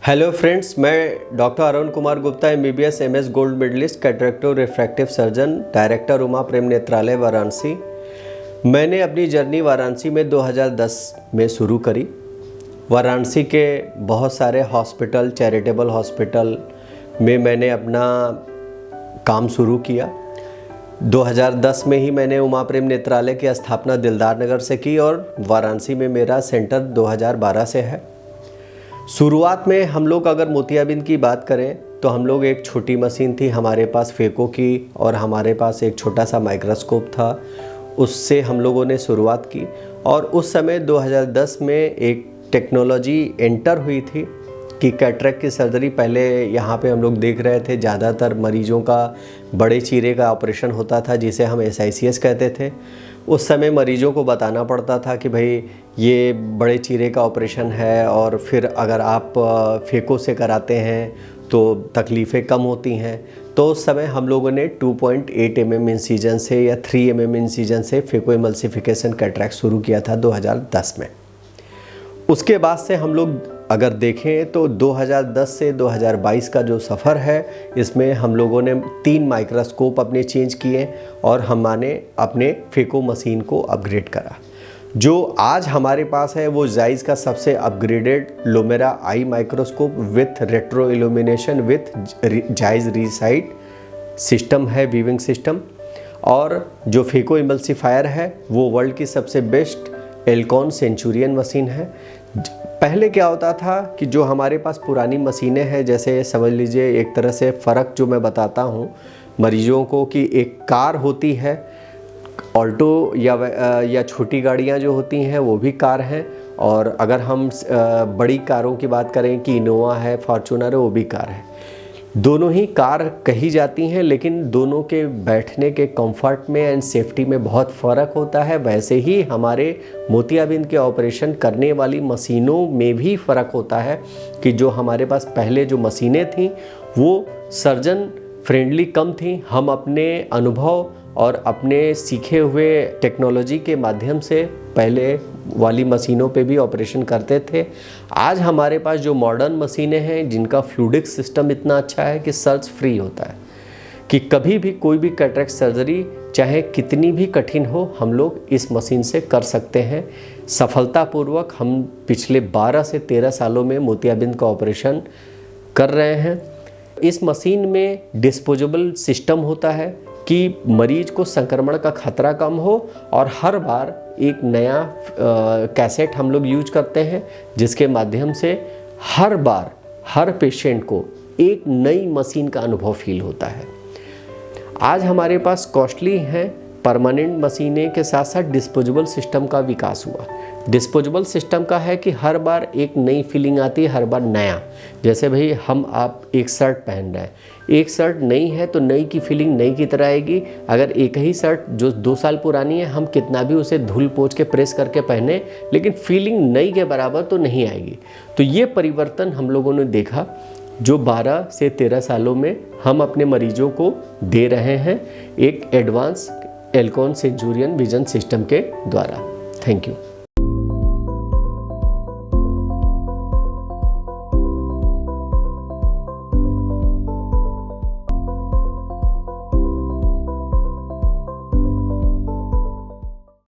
Hello friends, मैं doctor Arun Kumar Gupta MBBS MS gold medalist, cataract refractive surgeon, director Uma Prem Netralaya Varanasi. मैंने अपनी journey Varanasi में 2010 में शुरू करी। वाराणसी के बहुत सारे हॉस्पिटल, चैरिटेबल हॉस्पिटल में मैंने अपना काम शुरू किया। 2010 में ही मैंने उमा प्रेम नेत्रालय की स्थापना दिलदार नगर से की और वाराणसी में मेरा सेंटर 2012 से है। शुरुआत में हम लोग अगर मोतियाबिंद की बात करें तो हम लोग एक छोटी मशीन थी हमारे पास फेको की, और हमारे पास एक छोटा सा माइक्रोस्कोप था। उससे हम लोगों ने शुरुआत की और उस समय 2010 में एक टेक्नोलॉजी एंटर हुई थी कि कैटरेक्ट की सर्जरी पहले यहाँ पे हम लोग देख रहे थे। ज़्यादातर मरीजों का बड़े चीरे का ऑपरेशन होता था जिसे हम SICS कहते थे। उस समय मरीजों को बताना पड़ता था कि भाई ये बड़े चीरे का ऑपरेशन है, और फिर अगर आप फेको से कराते हैं तो तकलीफ़ें कम होती हैं। तो उस समय हम लोगों ने 2.8 mm इंसीजन से या 3 mm इंसीजन से फेको इमल्सिफिकेशन कैटरेक्ट शुरू किया था 2010 में। उसके बाद से हम लोग अगर देखें तो 2010 से 2022 का जो सफ़र है, इसमें हम लोगों ने 3 माइक्रोस्कोप अपने चेंज किए और हमने अपने फेको मशीन को अपग्रेड करा। जो आज हमारे पास है वो जाइज़ का सबसे upgraded Lumera eye microscope with retro illumination with Zeiss Resight system है, वीविंग सिस्टम। और जो फेको इमल्सिफायर है वो वर्ल्ड की सबसे बेस्ट एल्कॉन सेंचुरियन मशीन है। पहले क्या होता था कि जो हमारे पास पुरानी मशीनें हैं, जैसे समझ लीजिए एक तरह से फ़र्क जो मैं बताता हूँ मरीजों को कि एक कार होती है, ऑल्टो या छोटी गाड़ियाँ जो होती हैं वो भी कार हैं, और अगर हम बड़ी कारों की बात करें कि इनोवा है, फॉर्च्यूनर है, वो भी कार है। दोनों ही कार कही जाती हैं, लेकिन दोनों के बैठने के कंफर्ट में एंड सेफ्टी में बहुत फ़र्क होता है। वैसे ही हमारे मोतियाबिंद के ऑपरेशन करने वाली मशीनों में भी फ़र्क होता है कि जो हमारे पास पहले जो मशीनें थीं वो सर्जन फ्रेंडली कम थी। हम अपने अनुभव और अपने सीखे हुए टेक्नोलॉजी के माध्यम से पहले वाली मशीनों पे भी ऑपरेशन करते थे। आज हमारे पास जो मॉडर्न मशीनें हैं जिनका फ्लूइडिक सिस्टम इतना अच्छा है कि सर्च फ्री होता है, कि कभी भी कोई भी कैटरेक्ट सर्जरी चाहे कितनी भी कठिन हो हम लोग इस मशीन से कर सकते हैं सफलतापूर्वक। हम पिछले 12 से 13 सालों में मोतियाबिंद का ऑपरेशन कर रहे हैं। इस मशीन में डिस्पोजेबल सिस्टम होता है कि मरीज को संक्रमण का खतरा कम हो, और हर बार एक नया कैसेट हम लोग यूज करते हैं जिसके माध्यम से हर बार हर पेशेंट को एक नई मशीन का अनुभव फील होता है। आज हमारे पास कॉस्टली हैं परमानेंट मशीनें के साथ साथ डिस्पोजेबल सिस्टम का विकास हुआ। डिस्पोजेबल सिस्टम का है कि हर बार एक नई फीलिंग आती है, हर बार नया। जैसे भाई आप एक शर्ट पहन रहे हैं, एक शर्ट नई है तो नई की फीलिंग नई की तरह आएगी। अगर एक ही शर्ट जो 2 साल पुरानी है हम कितना भी उसे धुल पोंछ के प्रेस करके पहने, लेकिन फीलिंग नई के बराबर तो नहीं आएगी। तो ये परिवर्तन हम लोगों ने देखा जो 12 से 13 सालों में हम अपने मरीजों को दे रहे हैं एक advance Alcon Centurion vision system के द्वारा। Thank you.